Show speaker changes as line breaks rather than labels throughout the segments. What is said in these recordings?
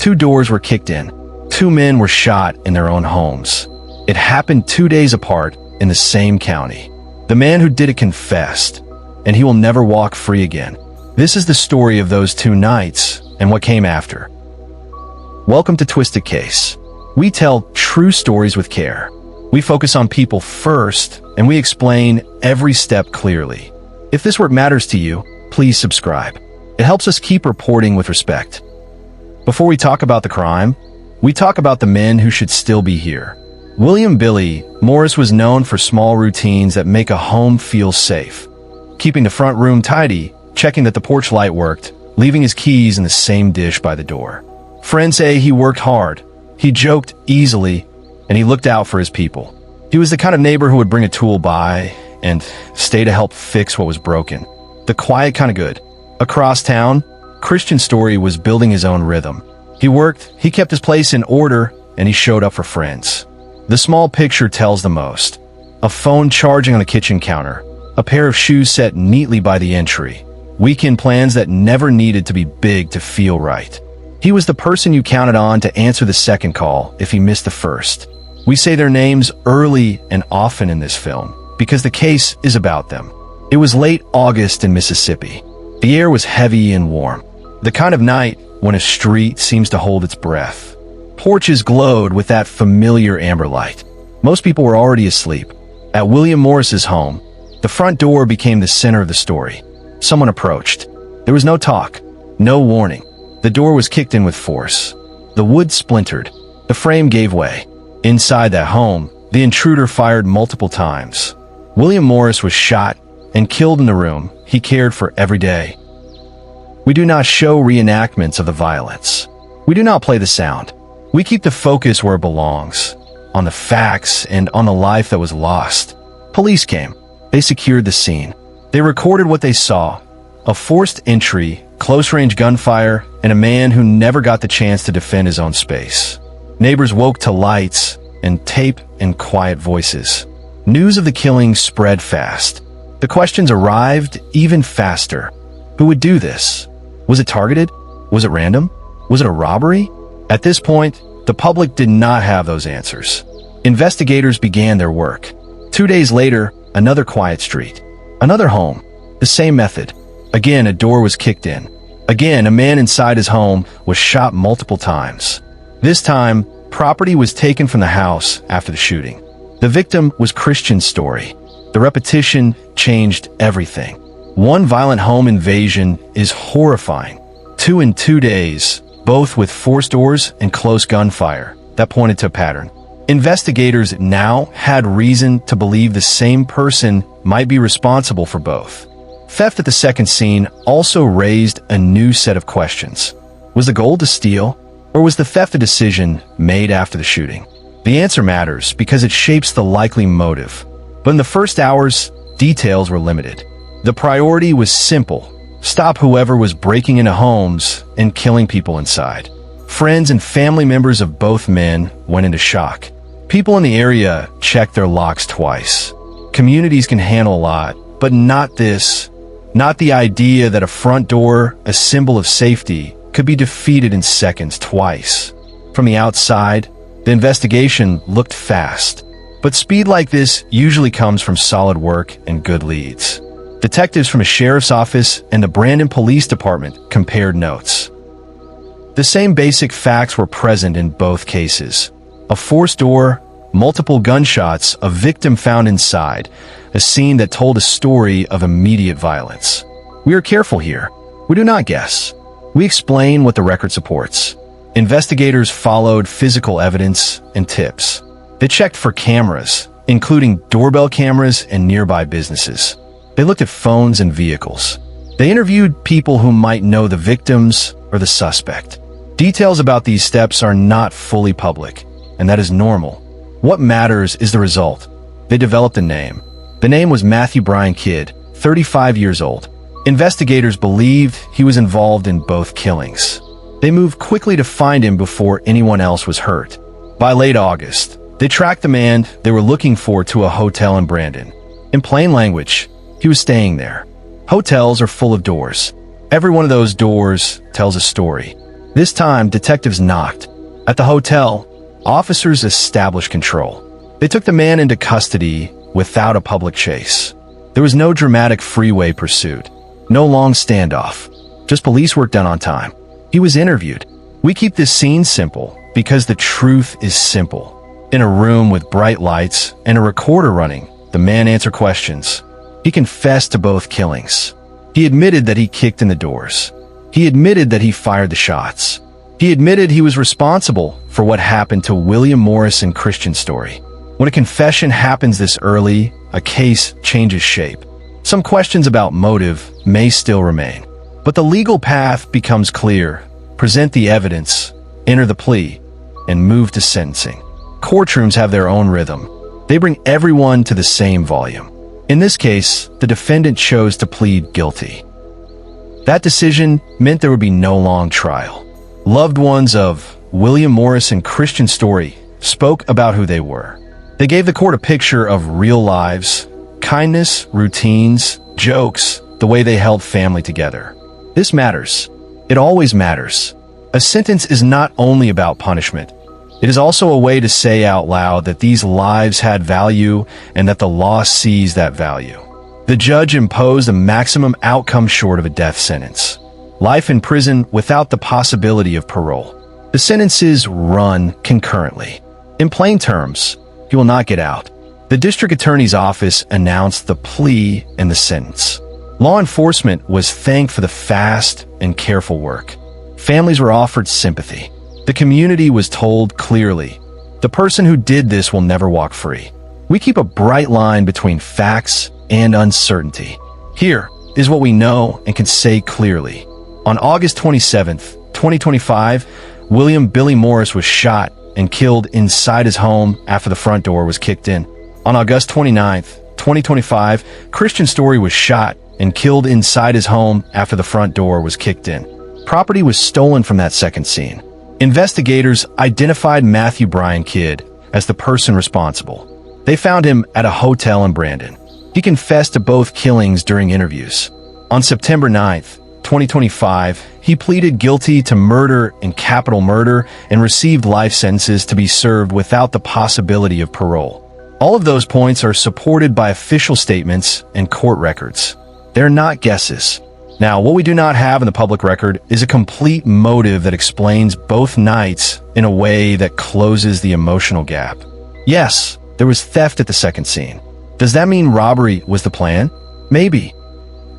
2 doors were kicked in. 2 men were shot in their own homes. It happened 2 days apart in the same county. The man who did it confessed, and he will never walk free again. This is the story of those 2 nights and what came after. Welcome to Twisted Case. We tell true stories with care. We focus on people first, and we explain every step clearly. If this work matters to you, please subscribe. It helps us keep reporting with respect. Before we talk about the crime, we talk about the men who should still be here. William Billy Morris was known for small routines that make a home feel safe. Keeping the front room tidy, checking that the porch light worked, leaving his keys in the same dish by the door. Friends say he worked hard, he joked easily, and he looked out for his people. He was the kind of neighbor who would bring a tool by and stay to help fix what was broken. The quiet kind of good. Across town, Christian Storey was building his own rhythm. He worked, he kept his place in order, and he showed up for friends. The small picture tells the most. A phone charging on the kitchen counter, a pair of shoes set neatly by the entry, weekend plans that never needed to be big to feel right. He was the person you counted on to answer the second call if he missed the first. We say their names early and often in this film because the case is about them. It was late August in Mississippi. The air was heavy and warm, the kind of night when a street seems to hold its breath. Porches glowed with that familiar amber light. Most people were already asleep. At William Morris's home, the front door became the center of the story. Someone approached. There was no talk, no warning. The door was kicked in with force. The wood splintered. The frame gave way. Inside that home, the intruder fired multiple times. William Morris was shot and killed in the room he cared for every day. We do not show reenactments of the violence. We do not play the sound. We keep the focus where it belongs, on the facts and on the life that was lost. Police came. They secured the scene. They recorded what they saw, a forced entry, close-range gunfire, and a man who never got the chance to defend his own space. Neighbors woke to lights and tape and quiet voices. News of the killing spread fast. The questions arrived even faster. Who would do this? Was it targeted? Was it random? Was it a robbery? At this point, the public did not have those answers. Investigators began their work. 2 days later, another quiet street. Another home. The same method. Again, a door was kicked in. Again, a man inside his home was shot multiple times. This time, property was taken from the house after the shooting. The victim was Christian Storey. The repetition changed everything. One violent home invasion is horrifying. 2 in 2 days, both with forced doors and close gunfire that pointed to a pattern. Investigators now had reason to believe the same person might be responsible for both. Theft at the second scene also raised a new set of questions. Was the goal to steal, or was the theft a decision made after the shooting? The answer matters because it shapes the likely motive. But in the first hours, details were limited. The priority was simple: stop whoever was breaking into homes and killing people inside. Friends and family members of both men went into shock. People in the area checked their locks twice. Communities can handle a lot, but not this. Not the idea that a front door, a symbol of safety, could be defeated in seconds twice. From the outside, the investigation looked fast. But speed like this usually comes from solid work and good leads. Detectives from a sheriff's office and the Brandon Police Department compared notes. The same basic facts were present in both cases. A forced door, multiple gunshots, a victim found inside, a scene that told a story of immediate violence. We are careful here. We do not guess. We explain what the record supports. Investigators followed physical evidence and tips. They checked for cameras, including doorbell cameras and nearby businesses. They looked at phones and vehicles. They interviewed people who might know the victims or the suspect. Details about these steps are not fully public, and that is normal. What matters is the result. They developed a name. The name was Matthew Bryan Kidd, 35 years old. Investigators believed he was involved in both killings. They moved quickly to find him before anyone else was hurt. By late August, they tracked the man they were looking for to a hotel in Brandon. In plain language, he was staying there. Hotels are full of doors. Every one of those doors tells a story. This time, detectives knocked. At the hotel, officers established control. They took the man into custody without a public chase. There was no dramatic freeway pursuit, no long standoff, just police work done on time. He was interviewed. We keep this scene simple because the truth is simple. In a room with bright lights and a recorder running, the man answered questions. He confessed to both killings. He admitted that he kicked in the doors. He admitted that he fired the shots. He admitted he was responsible for what happened to William Morris and Christian Storey. When a confession happens this early, a case changes shape. Some questions about motive may still remain, but the legal path becomes clear. Present the evidence, enter the plea, and move to sentencing. Courtrooms have their own rhythm. They bring everyone to the same volume. In this case, the defendant chose to plead guilty. That decision meant there would be no long trial. Loved ones of William Morris and Christian Storey spoke about who they were. They gave the court a picture of real lives, kindness, routines, jokes, the way they held family together. This matters. It always matters. A sentence is not only about punishment. It is also a way to say out loud that these lives had value and that the law sees that value. The judge imposed a maximum outcome short of a death sentence. Life in prison without the possibility of parole. The sentences run concurrently. In plain terms, he will not get out. The district attorney's office announced the plea and the sentence. Law enforcement was thanked for the fast and careful work. Families were offered sympathy. The community was told clearly, the person who did this will never walk free. We keep a bright line between facts and uncertainty. Here is what we know and can say clearly. On August 27th, 2025, William Billy Morris was shot and killed inside his home after the front door was kicked in. On August 29th, 2025, Christian Storey was shot and killed inside his home after the front door was kicked in. Property was stolen from that second scene. Investigators identified Matthew Bryan Kidd as the person responsible. They found him at a hotel in Brandon. He confessed to both killings during interviews. On September 9th, 2025, he pleaded guilty to murder and capital murder and received life sentences to be served without the possibility of parole. All of those points are supported by official statements and court records. They're not guesses. Now, what we do not have in the public record is a complete motive that explains both nights in a way that closes the emotional gap. Yes, there was theft at the second scene. Does that mean robbery was the plan? Maybe.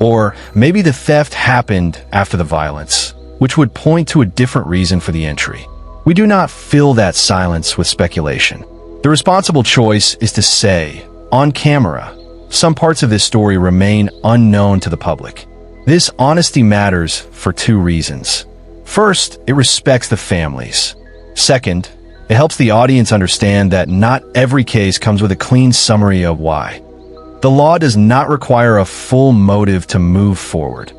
Or maybe the theft happened after the violence, which would point to a different reason for the entry. We do not fill that silence with speculation. The responsible choice is to say, on camera, some parts of this story remain unknown to the public. This honesty matters for two reasons. First, it respects the families. Second, it helps the audience understand that not every case comes with a clean summary of why. The law does not require a full motive to move forward,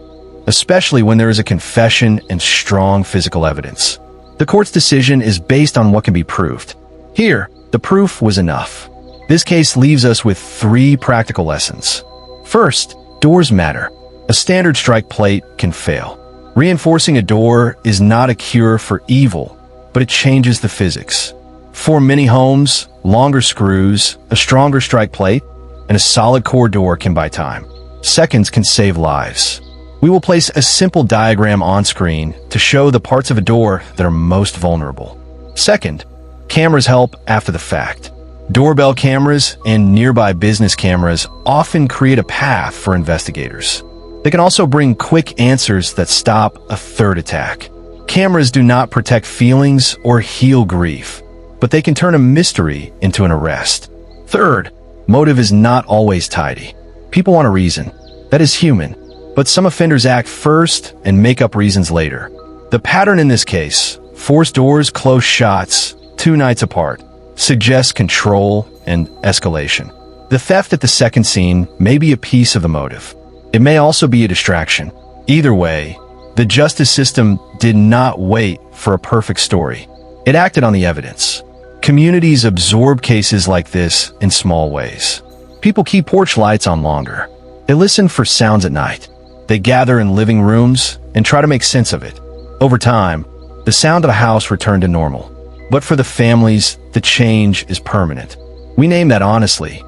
especially when there is a confession and strong physical evidence. The court's decision is based on what can be proved. Here, the proof was enough. This case leaves us with three practical lessons. First, doors matter. A standard strike plate can fail. Reinforcing a door is not a cure for evil, but it changes the physics. For many homes, longer screws, a stronger strike plate, and a solid core door can buy time. Seconds can save lives. We will place a simple diagram on screen to show the parts of a door that are most vulnerable. Second, cameras help after the fact. Doorbell cameras and nearby business cameras often create a path for investigators. They can also bring quick answers that stop a third attack. Cameras do not protect feelings or heal grief, but they can turn a mystery into an arrest. Third, motive is not always tidy. People want a reason. That is human, but some offenders act first and make up reasons later. The pattern in this case, forced doors, close shots, 2 nights apart, suggests control and escalation. The theft at the second scene may be a piece of the motive. It may also be a distraction. Either way, the justice system did not wait for a perfect story. It acted on the evidence. Communities absorb cases like this in small ways. People keep porch lights on longer. They listen for sounds at night. They gather in living rooms and try to make sense of it. Over time, The sound of the house returned to normal. But for the families, the change is permanent. We name that honestly.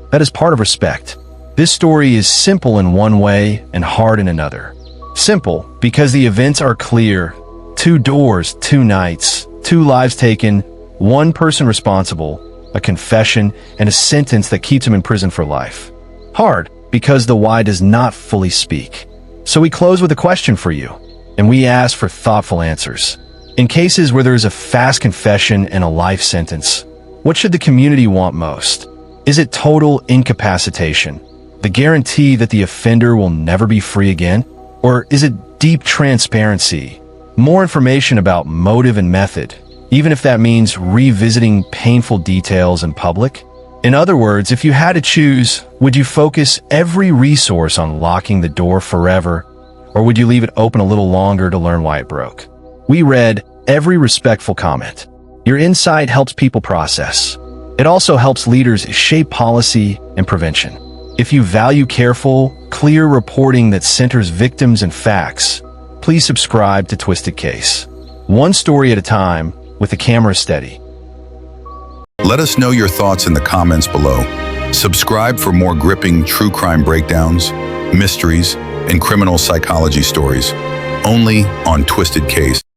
That is part of respect. This story is simple in one way and hard in another. Simple, because the events are clear. 2 doors, 2 nights, 2 lives taken, 1 person responsible, a confession, and a sentence that keeps him in prison for life. Hard, because the why does not fully speak. So we close with a question for you, and we ask for thoughtful answers. In cases where there is a fast confession and a life sentence, what should the community want most? Is it total incapacitation, the guarantee that the offender will never be free again? Or is it deep transparency, more information about motive and method, even if that means revisiting painful details in public? In other words, if you had to choose, would you focus every resource on locking the door forever, or would you leave it open a little longer to learn why it broke? We read every respectful comment. Your insight helps people process. It also helps leaders shape policy and prevention. If you value careful, clear reporting that centers victims and facts, please subscribe to Twisted Case. One story at a time, with the camera steady.
Let us know your thoughts in the comments below. Subscribe for more gripping true crime breakdowns, mysteries, and criminal psychology stories, only on Twisted Case.